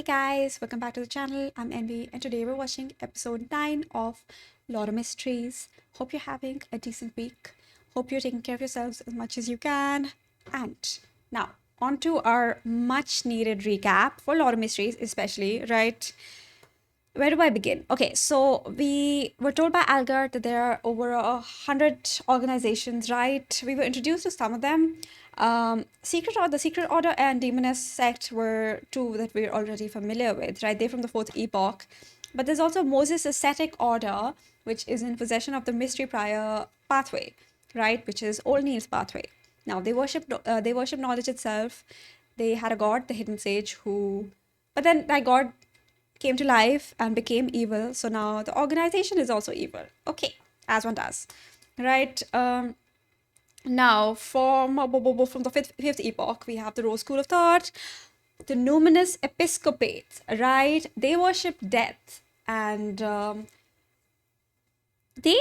guys, welcome back to the channel. I'm Envy and today we're watching episode 9 of Lot of Mysteries. Hope you're having a decent week. Hope you're taking care of yourselves as much as you can. And now, on to our much needed recap for Lot of Mysteries, especially, right? Where do I begin? Okay, so we were told by Algar that there are over 100 organizations, right? We were introduced to some of them. The Secret Order and Demoness Sect were two that we're already familiar with, right? They're from the fourth epoch. But there's also Moses' Ascetic Order, which is in possession of the Mystery Prior pathway, right? Which is Old Neil's pathway. Now, they worship knowledge itself. They had a god, the Hidden Sage, who... But then that god came to life and became evil. So now the organization is also evil. Okay, as one does, right? Now from the fifth epoch, we have the Rose School of Thought, the Numinous Episcopates, right? They worship death, and they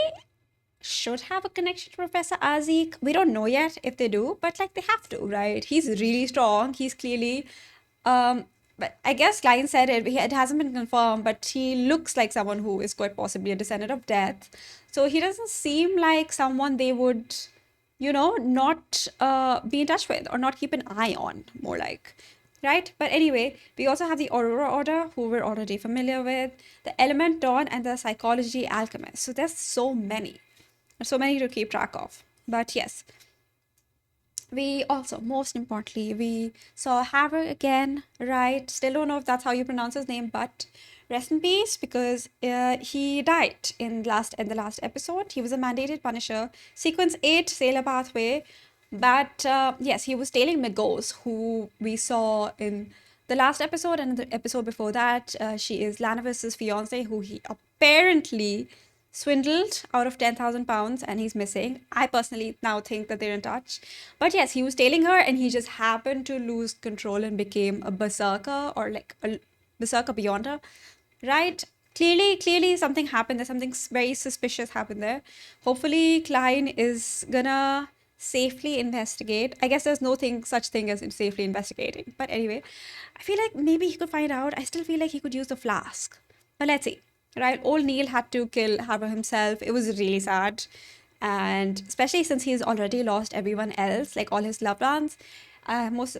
should have a connection to Professor Azik. We don't know yet if they do, but like they have to, right? He's really strong. He's clearly but I guess Klein said it hasn't been confirmed, but he looks like someone who is quite possibly a descendant of death. So he doesn't seem like someone they would, not be in touch with or not keep an eye on, more like. Right? But anyway, we also have the Aurora Order, who we're already familiar with, the Element Dawn, and the Psychology Alchemist. So there's so many to keep track of. But yes. We also, most importantly, we saw Havoc again, right? Still don't know if that's how you pronounce his name, but rest in peace, because he died in the last episode. He was a mandated Punisher, Sequence 8 Sailor Pathway, but yes, he was tailing Migos, who we saw in the last episode and the episode before that. She is Lanavis's fiance, who he apparently swindled out of 10,000 pounds, and he's missing. I personally now think that they're in touch. But yes, he was tailing her and he just happened to lose control and became a berserker, or like a berserker beyonder, right? Clearly something happened. There's something very suspicious happened there. Hopefully Klein is gonna safely investigate. I guess there's no such thing as safely investigating. But anyway, I feel like maybe he could find out. I still feel like he could use the flask. But let's see. Right, old Neil had to kill Harbour himself. It was really sad, and especially since he's already lost everyone else, like all his loved ones. Most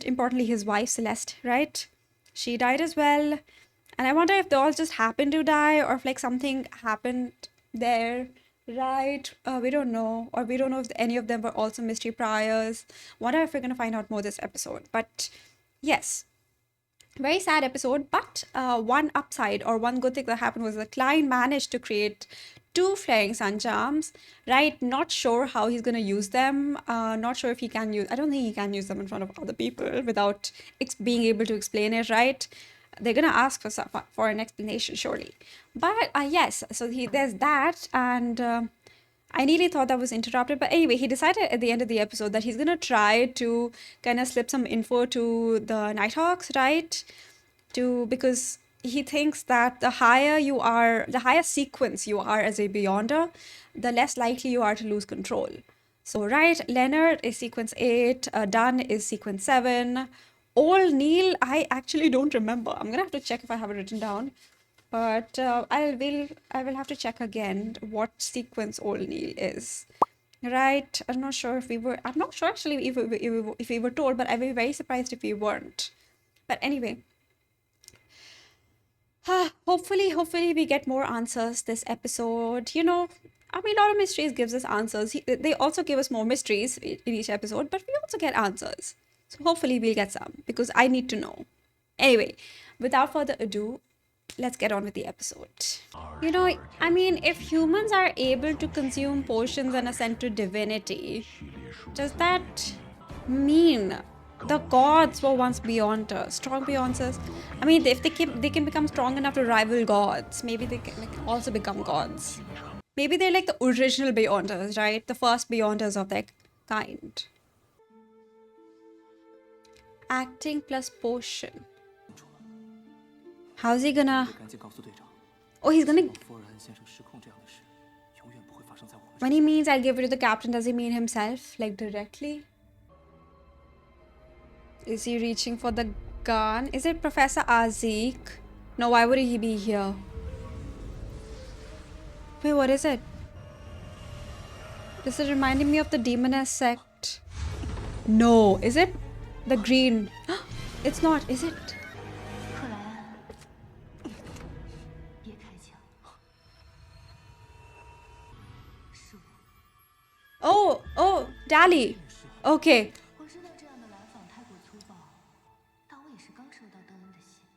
importantly, his wife Celeste. Right, she died as well, and I wonder if they all just happened to die, or if like something happened there. Right, we don't know, or we don't know if any of them were also mystery priors. Wonder if we're gonna find out more this episode. But yes. Very sad episode, but one upside or one good thing that happened was that Klein managed to create 2 flaring sun charms, right? Not sure how he's going to use them. Not sure if he can use... I don't think he can use them in front of other people without being able to explain it, right? They're going to ask for an explanation, surely. But yes, so there's that, and... I nearly thought that was interrupted, but anyway, he decided at the end of the episode that he's gonna try to kind of slip some info to the Nighthawks, right? Because he thinks that the higher sequence you are as a Beyonder, the less likely you are to lose control. So, right, Leonard is sequence 8, Dunn is sequence 7, Old Neil, I actually don't remember. I'm gonna have to check if I have it written down. But I will have to check again what sequence Old Neil is. Right? I'm not sure actually if we were told, but I'd be very surprised if we weren't. But anyway. Hopefully we get more answers this episode. A lot of mysteries gives us answers. They also give us more mysteries in each episode, but we also get answers. So hopefully we'll get some, because I need to know. Anyway, without further ado, let's get on with the episode. If humans are able to consume potions and ascend to divinity, does that mean the gods were once beyond us, strong beyond us? If they can become strong enough to rival gods, maybe they can also become gods. Maybe they're like the original beyonders, right? The first beyonders of their kind. Acting plus potion. How's he gonna... Oh, he's gonna... When he means I'll give it to the captain, does he mean himself? Like directly? Is he reaching for the gone. Is it Professor Azik? No, why would he be here? Wait, what is it? This is reminding me of the Demoness sect. No, is it the green? It's not, is it? Oh, Dali. Okay.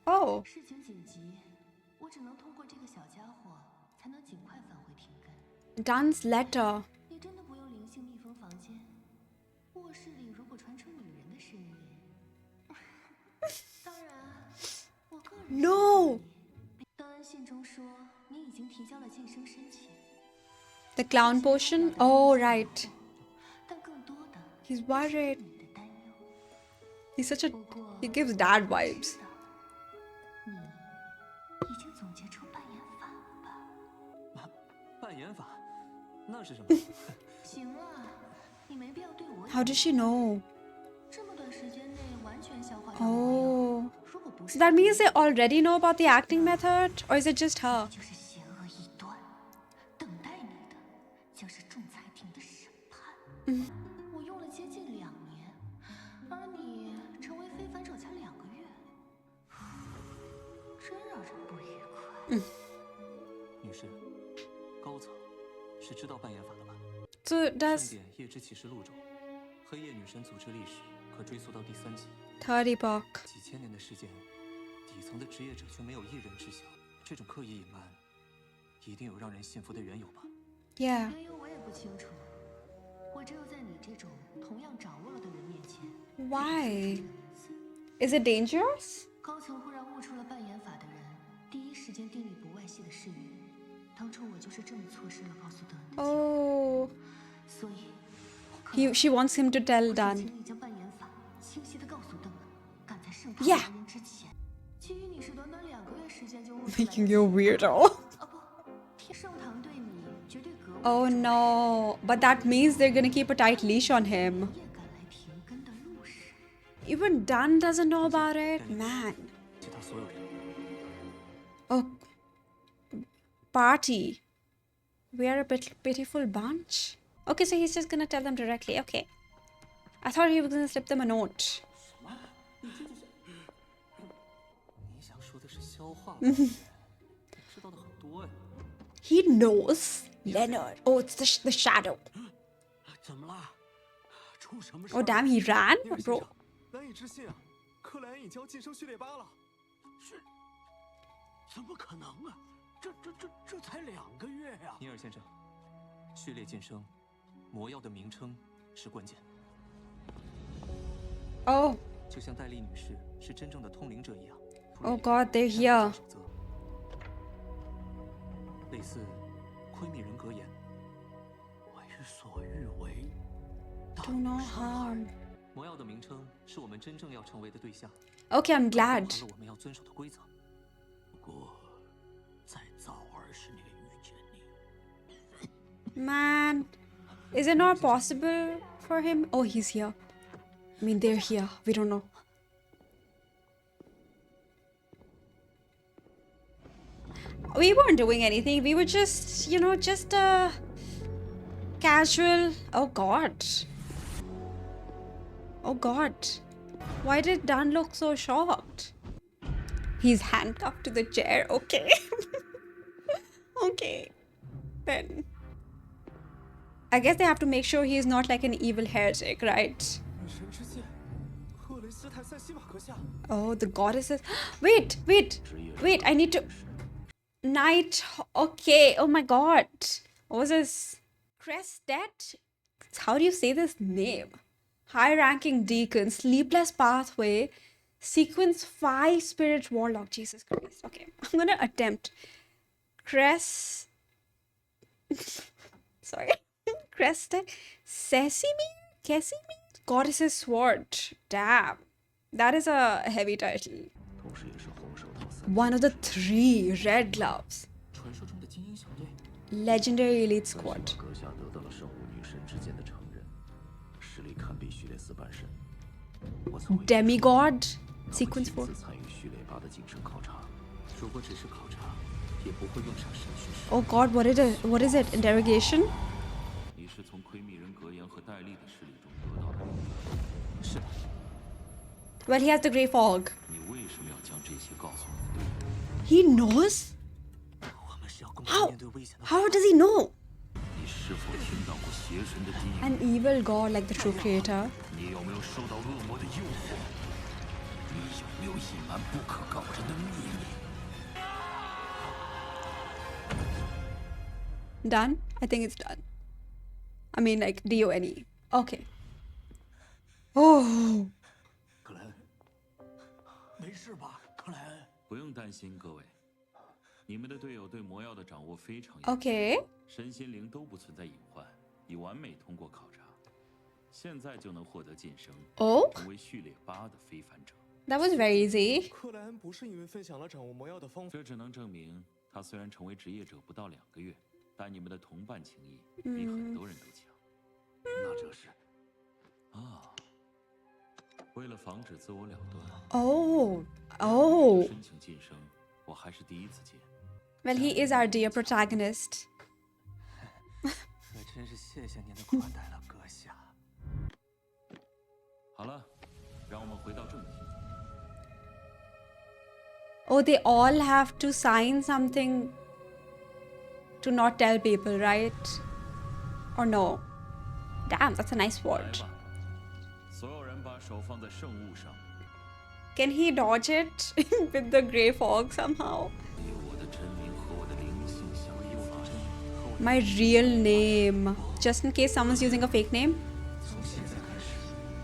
Oh. Dan's letter. No. The clown potion? Oh, right. He's worried. He's such a... He gives dad vibes. How does she know? Oh. So that means they already know about the acting method? Or is it just her? So does... Third epoch. Yeah. Why? Is it dangerous? Oh. She wants him to tell Dan. Yeah. Making you a weirdo. Oh no. But that means they're gonna keep a tight leash on him. Even Dan doesn't know about it? Man. Oh. Party. We are a pitiful bunch. Okay, so he's just gonna tell them directly. Okay. I thought he was gonna slip them a note. He knows. Leonard. Oh, it's the shadow. Oh, damn, he ran? Bro. Oh. Oh god, they're here. Do no harm. Okay, I'm glad. Man, is it not possible for him? Oh, he's here. I mean, they're here. We don't know. We weren't doing anything. We were just, just casual. Oh god. Oh god. Why did Dan look so shocked? He's handcuffed to the chair. Okay. Okay. Then. I guess they have to make sure he's not like an evil heretic, right? Oh, the goddesses. Wait. I need to... Night. Okay. Oh my god. What was this? Crestet? How do you say this name? High-ranking deacon, sleepless pathway, sequence 5 spirit warlock. Jesus Christ. Okay, I'm gonna attempt. Sorry. Crestet. Cesimir? Goddess's sword. Damn. That is a heavy title. One of the 3 red gloves. Legendary elite squad. Demigod? Sequence 4. Oh god, what is it? What is it? Interrogation? Well, he has the grey fog. He knows? How does he know? An evil god like the true creator. Done? I think it's done. I mean, like, D-O-N-E. Okay. Oh. 克莱恩，没事吧？克莱恩，不用担心，各位，你们的队友对魔药的掌握非常严， Okay. 身心灵都不存在隐患，已完美通过考察，现在就能获得晋升， Oh? 成为序列8的非凡者。 That was very easy. 克莱恩不是因为分享了掌握魔药的方法，这只能证明他虽然成为职业者不到2个月，但你们的同伴情谊比很多人都强。那这是啊，为了防止自我了断， Oh. 申请晋升，我还是第一次见。 Well, he is our dear protagonist. 可真是谢谢您的款待了，阁下。好了，让我们回到正题。 Oh, they all have to sign something to not tell people, right? Or no? Damn, that's a nice 来 sword. 吧，所有人把手放在圣物上。 Can he dodge it with the grey fog somehow? 以我的真名和我的灵性相依为命。 My real name. Just in case someone's using a fake name. 从现在开始，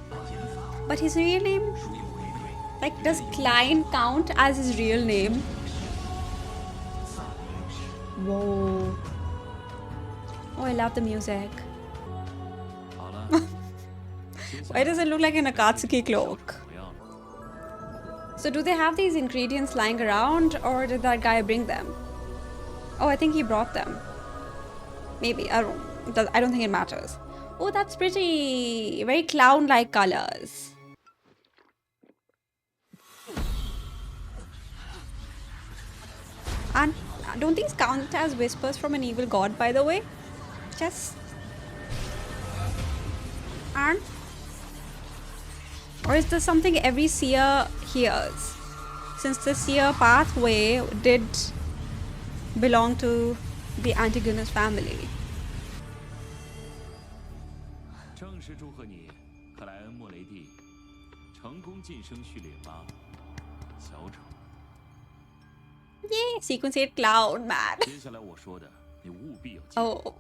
把研法 But his real name? 如有违规， Like, does Klein count as his real name? 暂停时。 Whoa. Oh, I love the music. 好了，接下 Why 来 does it look like an Akatsuki cloak? 怎么样？ So do they have these ingredients lying around, or did that guy bring them? Oh, I think he brought them. Maybe, I don't think it matters. Oh, that's pretty. Very clown-like colors. And don't these count as whispers from an evil god, by the way? Just... And... Or is this something every seer hears? Since the seer pathway did belong to the Antigonus family. 正式祝贺你，克莱恩·莫雷蒂，成功晋升序列8，小丑。 Yay! Sequence 8 clown, man. 接下来我说的，你务必要记住。 Oh.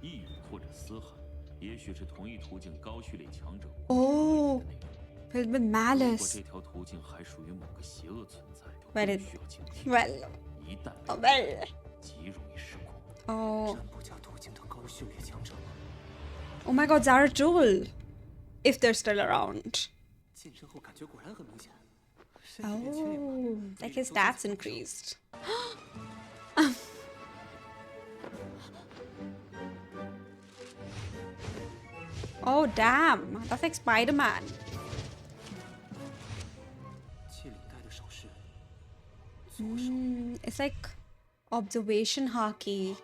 意语或者嘶喊，也许是同一途径高序列强者 Oh. 的内容。 Filled with 如果 malice. 这条途径还属于某个邪恶存在， Well, 就 it- 需要警惕。 Well. 一旦 Oh, well. 极容易失控。 Oh. 真不叫途径的高序列强者吗？ Oh my god, Zaratul. If they're still around. 晋升后感觉果然很明显，身体变轻盈了。 Oh. Like his stats increased. Oh, damn. That's like Spider-Man. 气领带的手势，左手 It's like observation hockey.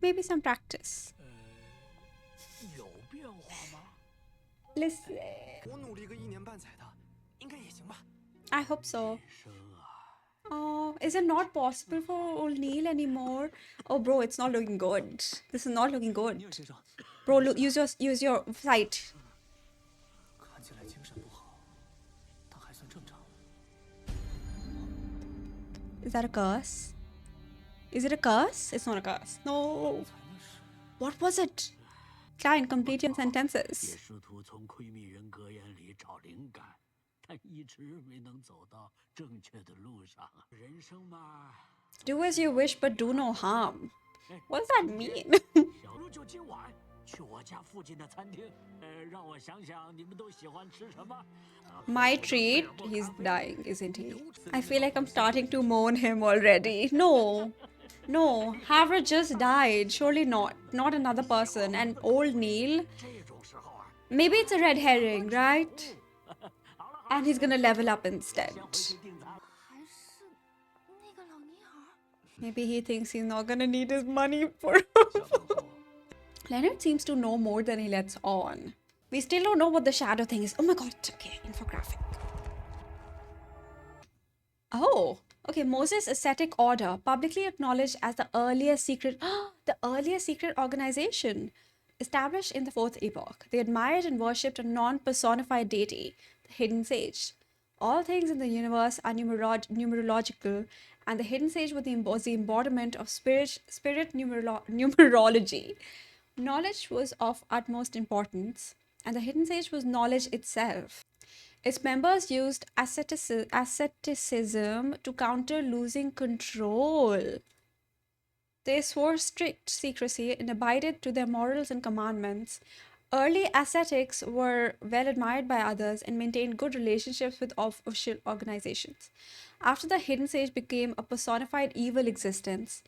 Maybe some practice. 有变化吗？ Listen. 我努力个1年半载的，应该也行吧。 I hope so. 生啊， Oh, is it not possible for old Neil anymore? Oh, bro, it's not looking good. This is not looking 尼 good. 尔先生， Bro, look, use your sight. 看起来精神不好，但还算正常。 Is that a curse? Is it a curse? It's not a curse. No. 才那是 What was it? Klein, complete your 也 sentences. 试图从窥秘人格言里找灵感，但一直没能走到正确的路上。人生嘛， Do as you wish, but do no harm. What does that mean? 小如就今晚去我家附近的餐厅，让我想想你们都喜欢吃什么。My treat? He's dying, isn't he? I feel like I'm starting to mourn him already. No. No, Havre just died. Surely not. Not another person. And old Neil. 这种时候啊， Maybe it's a red herring, right? 好了好了， And he's gonna level up instead. 先回去订餐。 还是那个老泥儿？ Maybe he thinks he's not gonna need his money for. 下班后， Leonard seems to know more than he lets on. We still don't know what the shadow thing is. Oh my god. Okay, infographic. Oh, okay. Moses Ascetic Order, publicly acknowledged as the earliest secret, the earliest secret organization established in the Fourth Epoch. They admired and worshipped a non-personified deity, the Hidden Sage. All things in the universe are numerological, and the Hidden Sage was the embodiment of spirit numerology. Knowledge was of utmost importance, and the Hidden Sage was knowledge itself. Its members used asceticism to counter losing control. They swore strict secrecy and abided to their morals and commandments. Early ascetics were well admired by others and maintained good relationships with official organizations. After the Hidden Sage became a personified evil existence,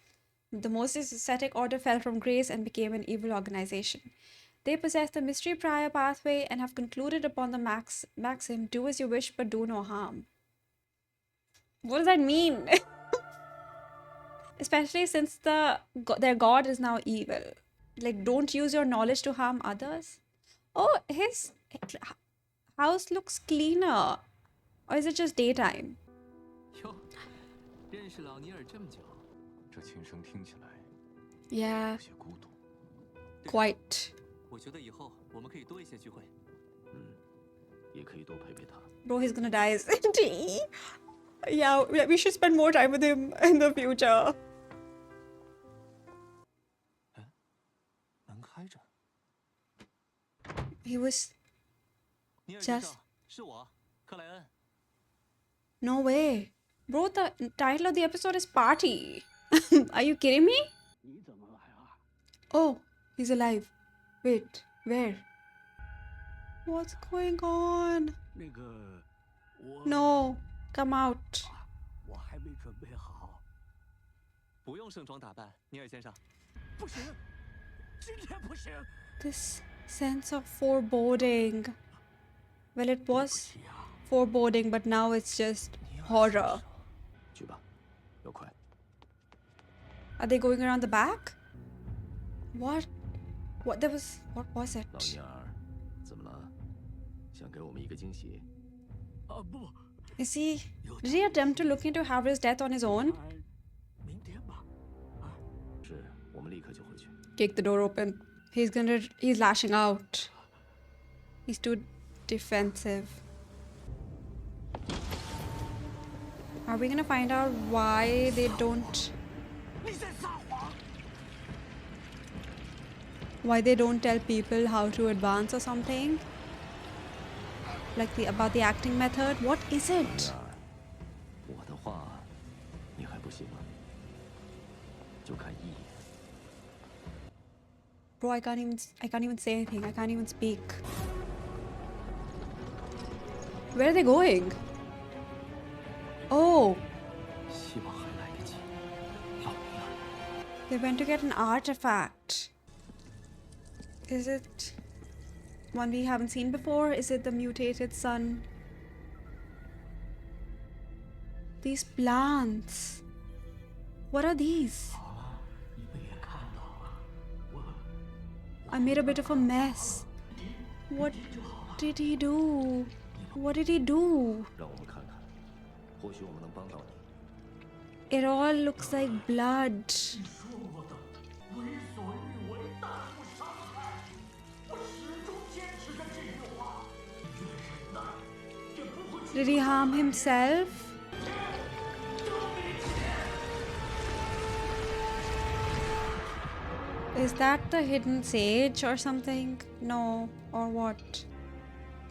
the Moses Ascetic Order fell from grace and became an evil organization. They possess the mystery prior pathway and have concluded upon the maxim, do as you wish but do no harm. What does that mean? Especially since their god is now evil. Like, don't use your knowledge to harm others. Oh, his house looks cleaner. Or is it just daytime? 哟，认识老尼尔这么久，这轻声听起来 Yeah, 有些孤独。 quite. 我觉得以后我们可以多一些聚会。也可以多陪陪他。 Bro, he's gonna die, isn't he? Yeah, we should spend more time with him in the future. 门开着。 He was 尼尔先 just... 生，是我，克莱恩。 No way. Bro, the title of the episode is Party. Are you kidding me? 你怎么来啊？ Oh, he's alive. Wait, where? What's going on? 那个，我 No, come out. 我还没准备好。不用盛装打扮，尼尔先生。不行，今天不行。 This sense of foreboding. Well, it was 呀， foreboding, but now it's just horror. 去吧，要快。 Are they going around the back? What? What was 老 it? 尼尔，怎么了？想给我们一个惊喜？啊不， Is he... Did he attempt to look into Havre's death on his own? 看明天吧。啊，是，我们立刻就回去。 Kick the door open. He's lashing out. He's too defensive. Are we gonna find out why they don't... 你在撒谎！ Why they don't tell people how to advance or something? Like about the acting method? What is 尼 it? 尔，我的话，你还不信吗？就看一眼。 Bro, I can't even say anything. I can't even speak. Where are they going? Oh, 希望还来得及，老尼尔。 they went to get an artifact. Is it one we haven't seen before? Is it the mutated sun? These plants. What are these? 你们也看到了，我 I made a bit of a mess. What did he do? What did he do? 让我们看看，或许我们能帮到你。 It all looks like blood. 说我的为所欲为，大不伤害。我始终坚持着这句话，越忍耐，也不会 Did he harm himself? Is that the hidden sage or something? No, or what?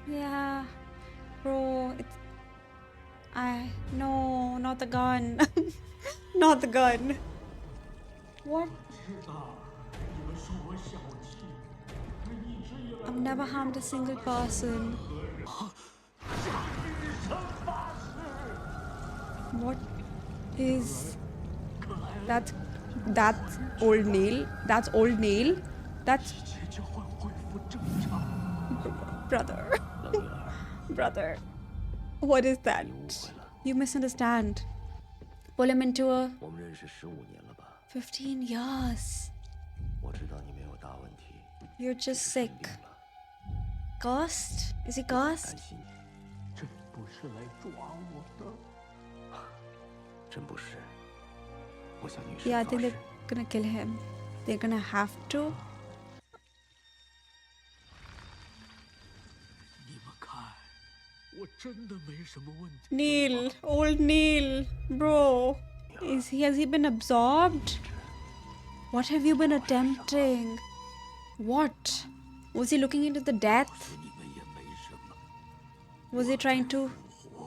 Yeah, bro, it's... No, not the gun. Not the gun. What? 知道你们说我小气，可一直以来 I've never harmed a single person. 一生发誓。 What is that That's old Neil. That's old Neil. That's 一切就会恢复正常。 brother. 冷妮儿， Brother. What is that? 你误会了， You misunderstand. Pull him into a 我们认识15年了吧？ 15 years. 我知道你没有大问题， You're just 只是生 sick. 病了， Ghost? Is he 担 ghost? 心你， 这不是来抓我的。 真不是。我向女士 Yeah, I 发 think 誓 they're， gonna kill him. They're gonna have to. 你们看，我真的没什么问题。 Neil, old Neil, bro. Has he been absorbed? What have you been attempting? What? Was he looking into the death? 你们也没什么， Was he trying to?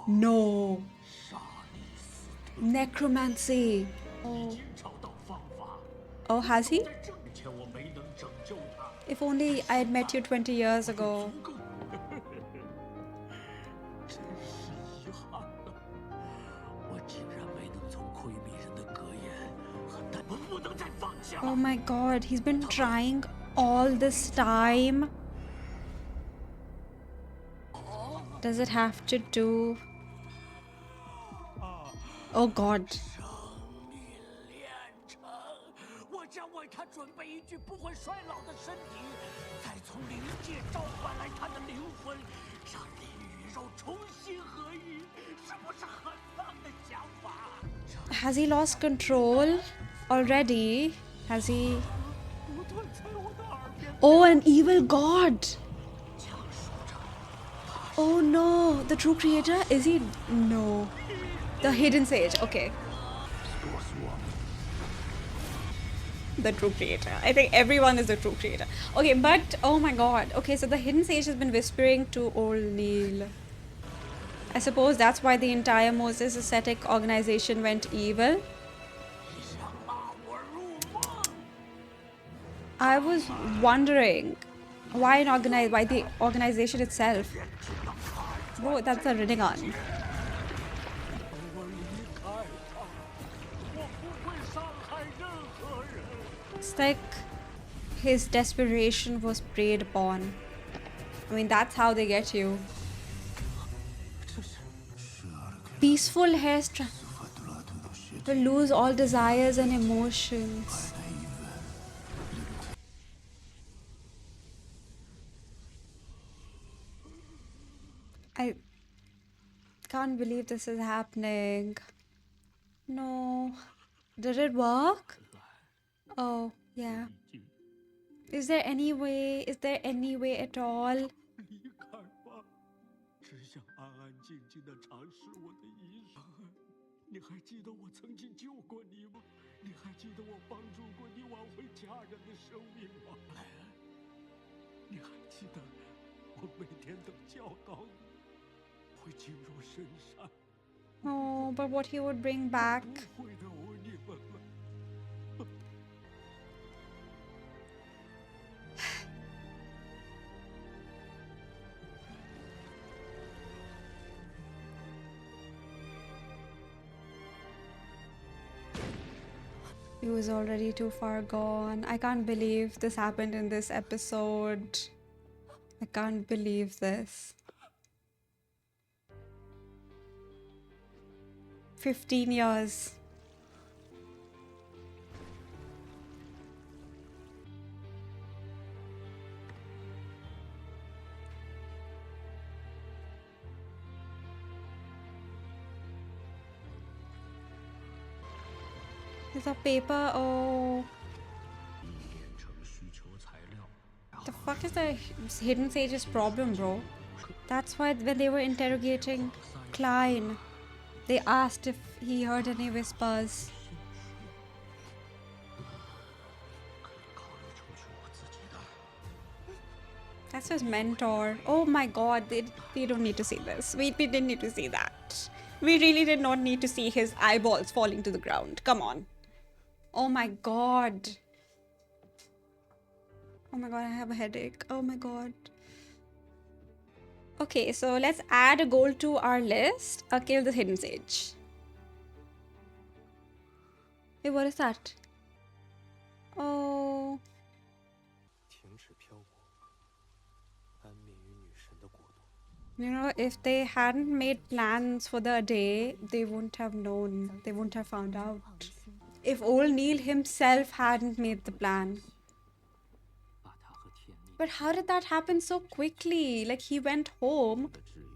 No. 杀你死的。 Necromancy. 已经找到方法， Oh, has he? 在挣钱我没能拯救他。 If only I had met you 20 years ago. 足够。真是遗憾了，我竟然没能从窥迷人的格言和但我不能再放下。 Oh my god, he's been trying all this time. Does it have to do? Oh god. 生命炼成，我将为他准备一具不会衰老的身体，再从灵界召唤来他的灵魂，让灵与肉重新合一，是不是很棒的想法？ Has he lost control already? Has he? 不断在我的耳边 Oh, an evil god. 讲述着 Oh no, the true creator? Is he? No. The hidden sage. Okay. 告诉我， The true creator. I think everyone is the true creator. Okay, but oh my god. Okay, so the hidden sage has been whispering to old Neil. I suppose that's why the entire Moses Ascetic organization went evil. 想拉我入梦。 I was wondering why the organization itself. Bro, that's a Rinnegan. 我离开他，我不会伤害任何人。 It's like his desperation was preyed upon. I mean, that's how they get you. Peaceful hair will lose all desires and emotions. I can't believe this is happening. No. Did it work? Oh, yeah. Is there any way? Is there any way at all? 离开吧，只想安安静静的尝试我的一生。你还记得我曾经救过你吗？你还记得我帮助过你挽回家人的生命吗？莱恩，你还记得我每天都教导你会进入深山， Oh, but what he would bring back. 不会的，我你们了。 He was already too far gone. I can't believe this happened in this episode. I can't believe this. 15 years. There's a paper. Oh. 炼成需求材料， The fuck is the hidden sage's problem, bro? That's why when they were interrogating Klein, they asked if he heard any whispers. 考虑成全我自己的。 That's his mentor. Oh my god, they don't need to see this. We didn't need to see that. We really did not need to see his eyeballs falling to the ground. Come on. Oh my god. Oh my god, I have a headache. Oh my god. Okay, so let's add a goal to our list. Kill the hidden sage. Hey, what is that? Oh. 停止漂泊，安眠于女神的国度。 You know, if they hadn't made plans for the day, they wouldn't have known. They wouldn't have found out. If old Neil himself hadn't made the plan. 把他和天力 But how did that happen so quickly? Like, he went home. 的挚友，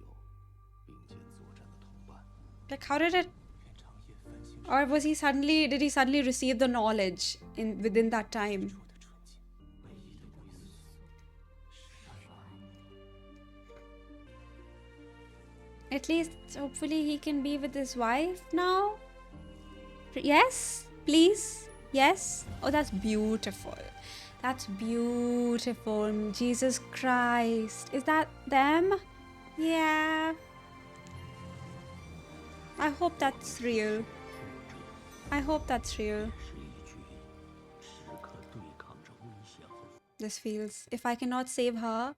并肩作战的同伴。 Like, how did it... 愿长夜繁星 Or was he suddenly... Did he suddenly receive the knowledge within that time? 的纯净，唯一的归宿是爱。 At least, hopefully, he can be with his wife now? Yes? Please? Yes? Oh, that's beautiful. That's beautiful. Jesus Christ. Is that them? Yeah. I hope that's real. I hope that's real. 是一具时刻对抗着危险和 This feels... If I cannot save her,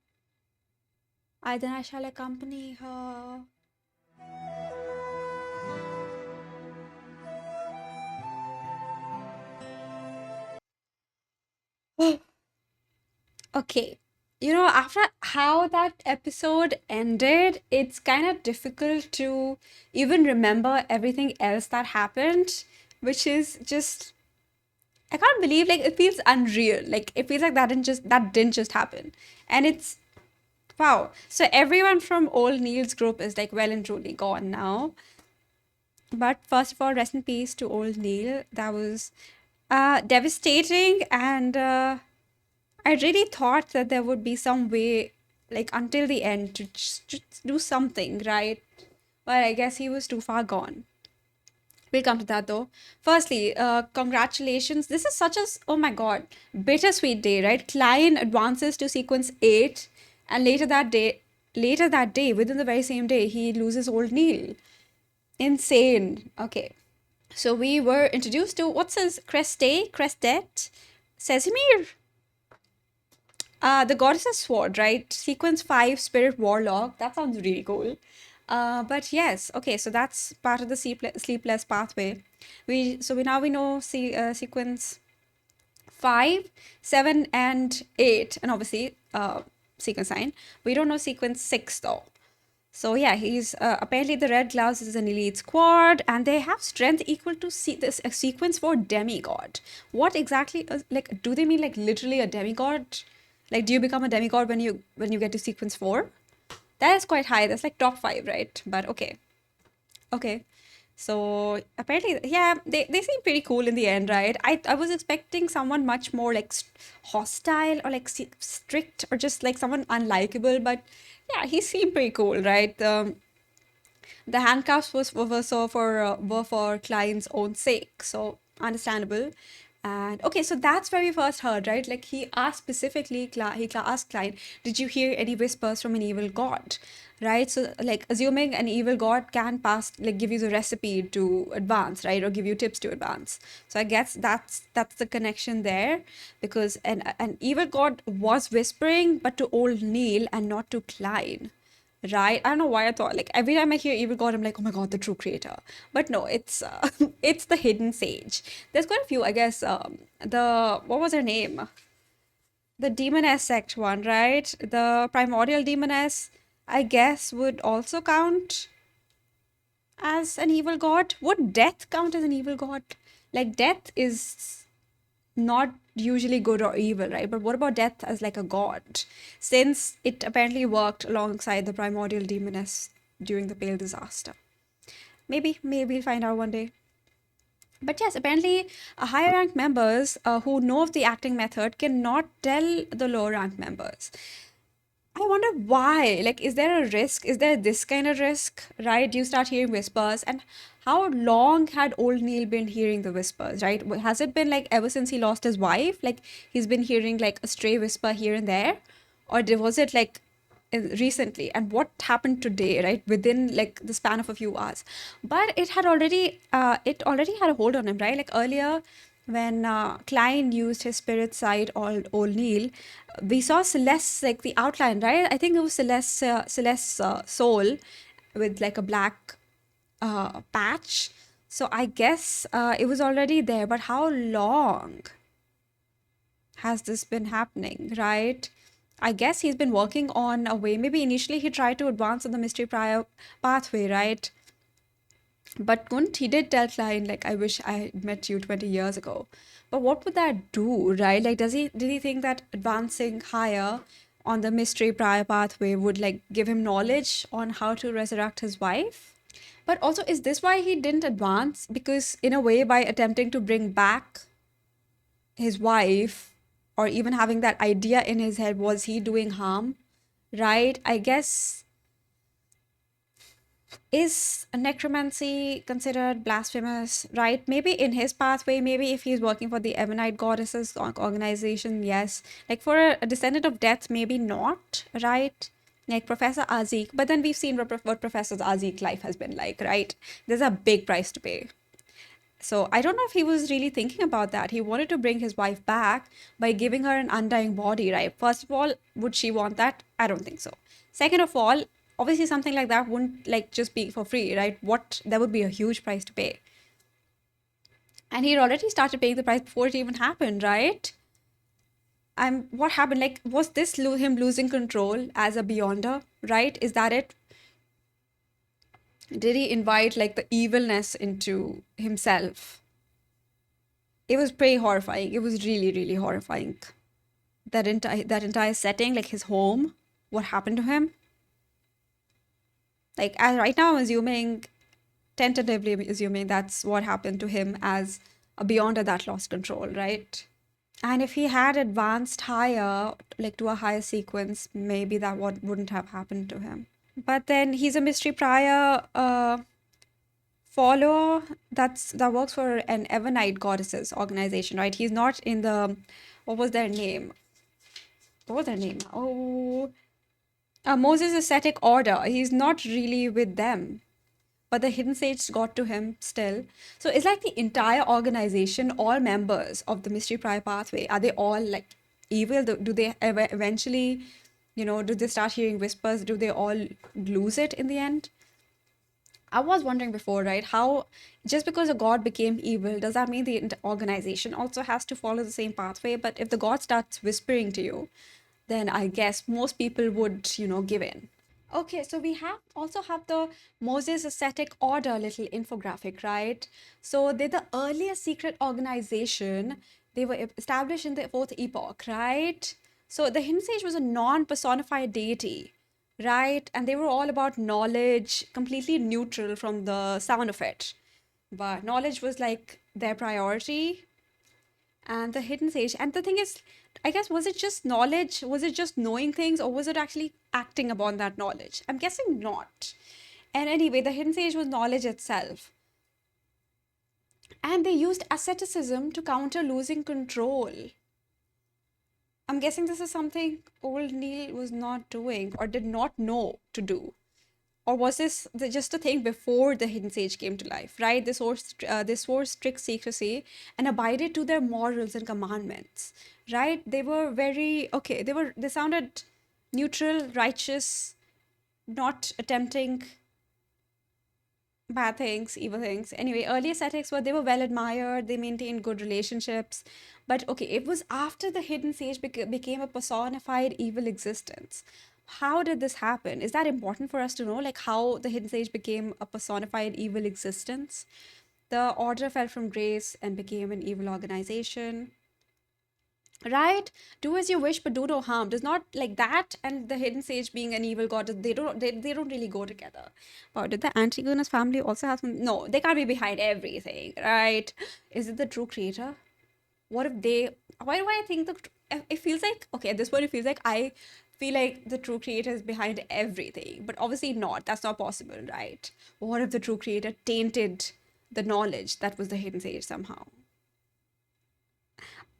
then I shall accompany her. Okay. You know, after how that episode ended, it's kind of difficult to even remember everything else that happened, which is just... I can't believe, like, it feels unreal. Like, it feels like that didn't just happen. And it's... Wow. So everyone from old Neil's group is, like, well and truly gone now. But first of all, rest in peace to old Neil. That was devastating, and I really thought that there would be some way, like, until the end to just do something, right? But I guess he was too far gone. We'll come to that though. Firstly, congratulations. This is such a, oh my god, bittersweet day, right? Klein advances to sequence 8, and later that day, within the very same day, he loses old Neil. Insane. Okay. So we were introduced to, what's his, Crestet, Cesimir. The Goddess's Sword, right? Sequence 5, Spirit Warlock. That sounds really cool. But yes, okay, so that's part of the sleepless pathway. We now know sequence 5, 7, and 8, and obviously sequence 9. We don't know sequence 6 though. So yeah, he's apparently the Red Gloves is an elite squad, and they have strength equal to this sequence for demigod. What exactly? Like, do they mean like literally a demigod? Like, do you become a demigod when you get to sequence 4? That is quite high. That's like top 5, right? But okay. Okay. So apparently, yeah, they seem pretty cool in the end, right? I was expecting someone much more like hostile or like strict or just like someone unlikable, but yeah, he seemed pretty cool, right? The handcuffs were for Klein's own sake, so understandable. And okay, so that's where we first heard, right? Like, he asked specifically, he asked Klein, did you hear any whispers from an evil god? Right? So, like, assuming an evil god can give you the recipe to advance, right? Or give you tips to advance. So I guess that's the connection there, because an evil god was whispering, but to old Neil and not to Klein. Right? I don't know why I thought, like, every time I hear evil god, I'm like, oh my god, the true creator. But no, it's it's the hidden sage. There's quite a few, I guess. What was her name? The demoness sect one, right? The primordial demoness, I guess, would also count as an evil god. Would death count as an evil god? Like, death is not usually good or evil, right? But what about death as like a god? Since it apparently worked alongside the primordial demoness during the Pale Disaster. Maybe we'll find out one day. But yes, apparently higher ranked members who know of the acting method cannot tell the lower ranked members. I wonder why. Like, is there a risk? Is there this kind of risk, right? You start hearing whispers. And how long had old Neil been hearing the whispers, right? Has it been like ever since he lost his wife? Like, he's been hearing like a stray whisper here and there? Or was it like recently? And what happened today, right? Within like the span of a few hours. But it already had a hold on him, right? Like earlier, when Klein used his spirit side on old Neil, we saw Celeste's, like, the outline, right? I think it was Celeste's soul with like a black patch. So I guess it was already there, but how long? has this been happening, right? I guess he's been working on a way. Maybe initially he tried to advance on the mystery prior pathway, right? But couldn't he did tell Klein, like, I wish I met you 20 years ago. But what would that do, right? Like, did he think that advancing higher on the mystery prior pathway would like give him knowledge on how to resurrect his wife? But also, is this why he didn't advance? Because in a way, by attempting to bring back his wife, or even having that idea in his head, was he doing harm? Right? I guess, is necromancy considered blasphemous, right? Maybe in his pathway, maybe if he's working for the Ebonite Goddesses organization, yes. Like for a descendant of death, maybe not, right? Like Professor Azik. But then we've seen what Professor Azik's life has been like, right? There's a big price to pay. So I don't know if he was really thinking about that. He wanted to bring his wife back by giving her an undying body, right? First of all, would she want that? I don't think so. Second of all, obviously something like that wouldn't like just be for free, right? There would be a huge price to pay. And he'd already started paying the price before it even happened, right? What happened? Like, was this him losing control as a Beyonder, right? Is that it? Did he invite like the evilness into himself? It was pretty horrifying. It was really, really horrifying. That entire setting, like his home, what happened to him. Like right now, I'm assuming, tentatively assuming that's what happened to him as a Beyonder that lost control, right? And if he had advanced higher, like to a higher sequence, maybe that wouldn't have happened to him. But then he's a mystery prior follower that works for an Ebonite Goddesses organization, right? He's not in the, what was their name? Oh, Moses Ascetic Order. He's not really with them, but the hidden sage got to him still. So it's like the entire organization, all members of the mystery prior pathway, are they all like evil? Do they eventually, do they start hearing whispers? Do they all lose it in the end? I was wondering before, right? How just because a god became evil, does that mean the organization also has to follow the same pathway? But if the god starts whispering to you, then I guess most people would, give in. Okay, so we also have the Moses Ascetic Order little infographic, right? So they're the earliest secret organization. They were established in the fourth epoch, right? So the Hidden Sage was a non-personified deity, right? And they were all about knowledge, completely neutral from the sound of it. But knowledge was like their priority, and the hidden sage. And the thing is, I guess, was it just knowledge? Was it just knowing things, or was it actually acting upon that knowledge? I'm guessing not. And anyway, the hidden sage was knowledge itself. And they used asceticism to counter losing control. I'm guessing this is something old Neil was not doing or did not know to do. Or was this just a thing before the hidden sage came to life, right? They swore strict secrecy and abided to their morals and commandments, right? They were very, okay, they sounded neutral, righteous, not attempting bad things, evil things. Anyway, early ascetics they were well admired, they maintained good relationships. But okay, it was after the hidden sage became a personified evil existence. How did this happen? Is that important for us to know? Like how the hidden sage became a personified evil existence? The order fell from grace and became an evil organization. Right? Do as you wish, but do no harm. Does not like that and the hidden sage being an evil god, they don't really go together. But did the Antigonus family also have some? No, they can't be behind everything, right? Is it the true creator? What if they, why do I think it feels like, okay, at this point it feels like I feel like the true creator is behind everything, but obviously not. That's not possible, right? What if the true creator tainted the knowledge that was the hidden sage somehow?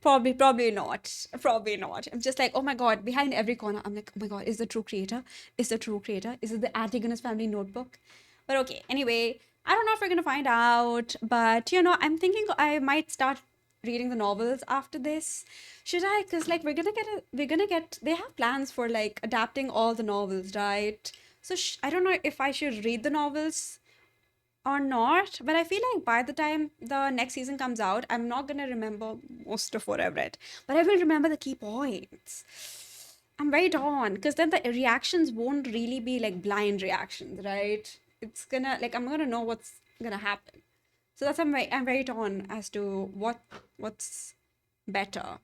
Probably not. Probably not. I'm just like, oh my God, behind every corner, I'm like, oh my God, is the true creator? Is the true creator? Is it the Antigonus family notebook? But okay, anyway, I don't know if we're gonna find out, but I'm thinking I might start reading the novels after this. Should I? Because like they have plans for like adapting all the novels, right? So I don't know if I should read the novels or not, but I feel like by the time the next season comes out, I'm not gonna remember most of what I've read, but I will remember the key points. I'm very torn because then the reactions won't really be like blind reactions, right? It's gonna like I'm gonna know what's gonna happen. So that's I'm very torn as to what's better.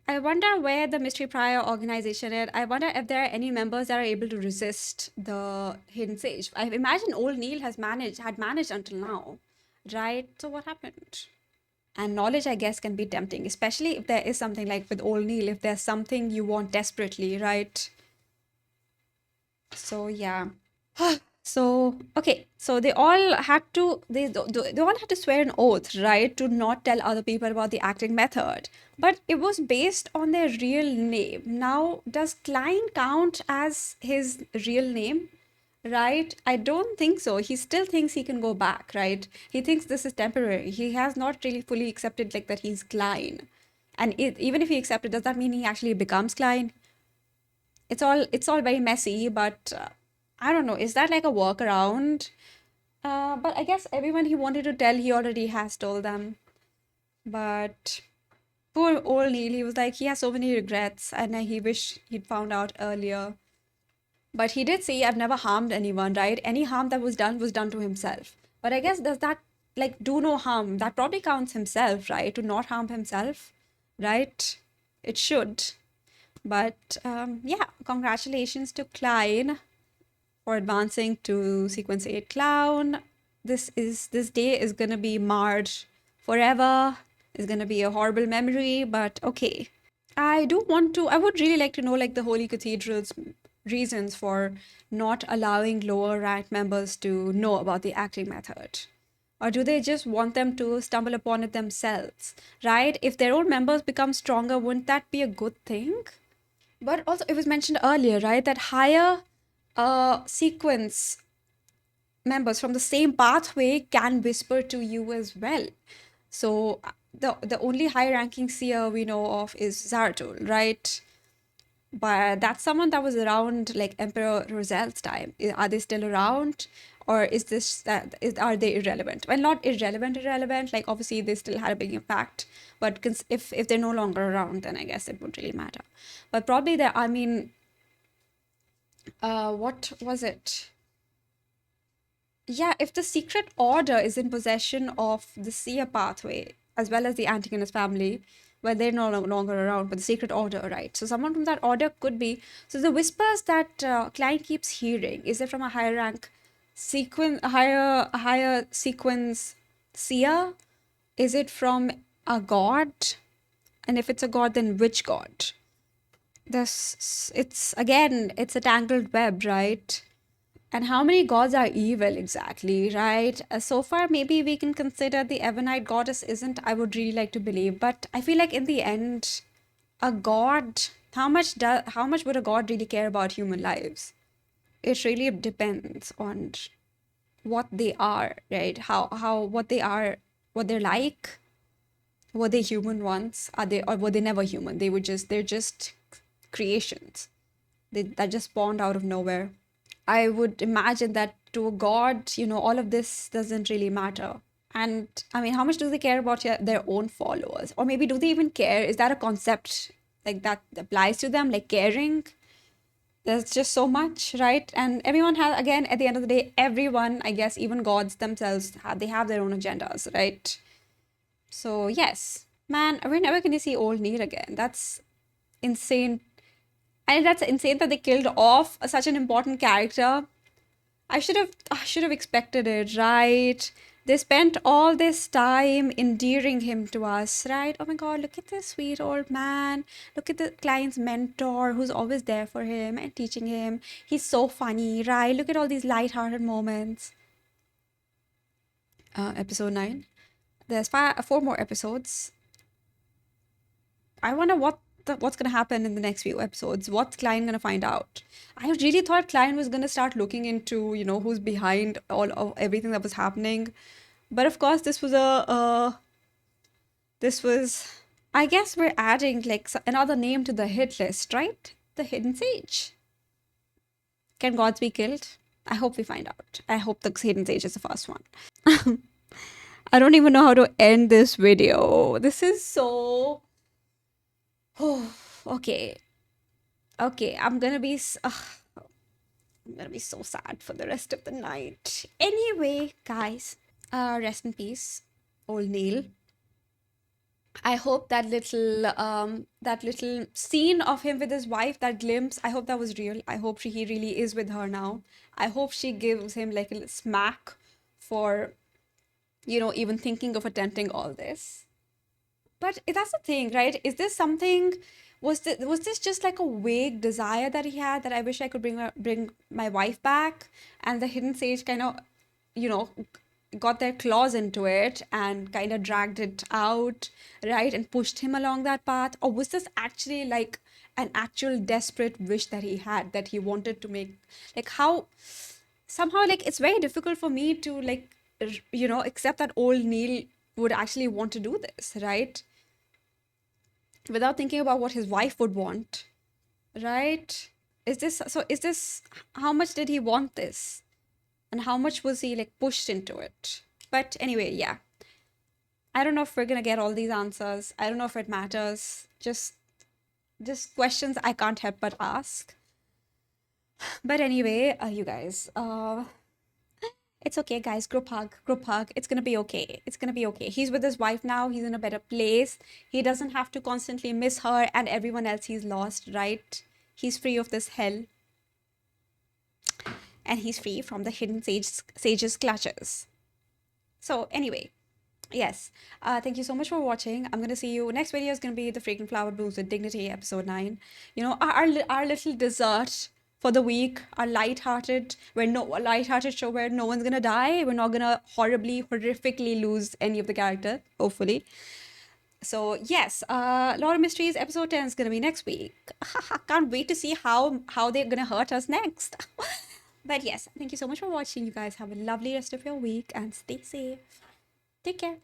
I wonder where the mystery prior organization is. I wonder if there are any members that are able to resist the hidden sage. I imagine old Neil had managed until now, right? So what happened? And knowledge, I guess, can be tempting, especially if there is something like with old Neil, if there's something you want desperately, right? So yeah. So okay, so they all had to swear an oath, right, to not tell other people about the acting method. But it was based on their real name. Now, does Klein count as his real name? Right? I don't think so. He still thinks he can go back, right? He thinks this is temporary. He has not really fully accepted like that he's Klein. And even if he accepted, does that mean he actually becomes Klein? It's all very messy, but I don't know. Is that like a workaround? But I guess everyone he wanted to tell, he already has told them. But poor old Neil, he was like he has so many regrets, and he wish he'd found out earlier. But he did say, "I've never harmed anyone." Right? Any harm that was done to himself. But I guess does that like do no harm? That probably counts himself, right? To not harm himself, right? It should. But yeah, congratulations to Klein for advancing to sequence 8 clown. This day is gonna be marred forever. It's gonna be a horrible memory, but okay. I would really like to know like the Holy Cathedral's reasons for not allowing lower ranked members to know about the acting method. Or do they just want them to stumble upon it themselves? Right? If their own members become stronger, wouldn't that be a good thing? But also, it was mentioned earlier, right, that higher sequence members from the same pathway can whisper to you as well. So the only high ranking seer we know of is Zaratul, right? But that's someone that was around like Emperor Rosel's time. Are they still around? Or are they irrelevant? Well, not irrelevant. Like obviously they still had a big impact, but if they're no longer around, then I guess it won't really matter. But probably there. I mean, what was it? Yeah, if the secret order is in possession of the seer pathway as well as the Antigonus family, well, they're no longer around, but the secret order, right? So someone from that order could be. So the whispers that Klein keeps hearing, is it from a higher rank a higher sequence seer? Is it from a god? And if it's a god, then which god? It's a tangled web, right? And how many gods are evil exactly, right? So far, maybe we can consider the Ebonite goddess isn't, I would really like to believe. But I feel like in the end, a god, how much would a god really care about human lives? It really depends on what they are, right? What they are, what they're like. Were they human once? Or were they never human? They're just creations. That just spawned out of nowhere. I would imagine that to a god, all of this doesn't really matter. And I mean, how much do they care about their own followers? Or maybe do they even care? Is that a concept like that applies to them, like caring? There's just so much, right? And everyone has, again, at the end of the day, everyone, I guess, even gods themselves, they have their own agendas, right? So yes, man, we're never going to see old Neil again. That's insane. And that's insane that they killed off such an important character. I should have expected it, right? They spent all this time endearing him to us, right? Oh my god, look at this sweet old man. Look at the client's mentor who's always there for him and teaching him. He's so funny, right? Look at all these light-hearted moments. Episode 9. There's 4 more episodes. I wonder what's gonna happen in the next few episodes. What's Klein gonna find out? I really thought Klein was gonna start looking into, who's behind all of everything that was happening. But of course, this was I guess we're adding like another name to the hit list, right? The Hidden Sage. Can gods be killed? I hope we find out. I hope the Hidden Sage is the first one. I don't even know how to end this video. This is so... Oh, okay. Okay, I'm gonna be so sad for the rest of the night. Anyway, guys, rest in peace, old Neil. I hope that little scene of him with his wife, that glimpse, I hope that was real. I hope he really is with her now. I hope she gives him like a little smack for, even thinking of attempting all this. But that's the thing, right? Is this something? Was this just like a vague desire that he had, that I wish I could bring my wife back, and the Hidden Sage kind of, you know, got their claws into it and kind of dragged it out, right, and pushed him along that path? Or was this actually like an actual desperate wish that he had, that he wanted to make, like, how somehow, like, it's very difficult for me to like accept that old Neil would actually want to do this, right? Without thinking about what his wife would want, right? Is this, how much did he want this? And how much was he like pushed into it? But anyway, yeah. I don't know if we're gonna get all these answers. I don't know if it matters. Just questions I can't help but ask. But anyway, you guys, it's okay, guys. Group hug, group hug. It's gonna be okay. It's gonna be okay. He's with his wife now. He's in a better place. He doesn't have to constantly miss her and everyone else he's lost, right? He's free of this hell. And he's free from the Hidden Sage's clutches. So anyway, yes. Thank you so much for watching. I'm gonna see you. Next video is gonna be the Fragrant Flower Blooms with Dignity, episode 9. Our little dessert for the week, a light-hearted show where no one's gonna die. We're not gonna horrifically lose any of the character, hopefully. So yes, Lot of Mysteries episode 10 is gonna be next week. Can't wait to see how they're gonna hurt us next. But yes, thank you so much for watching. You guys have a lovely rest of your week and stay safe. Take care.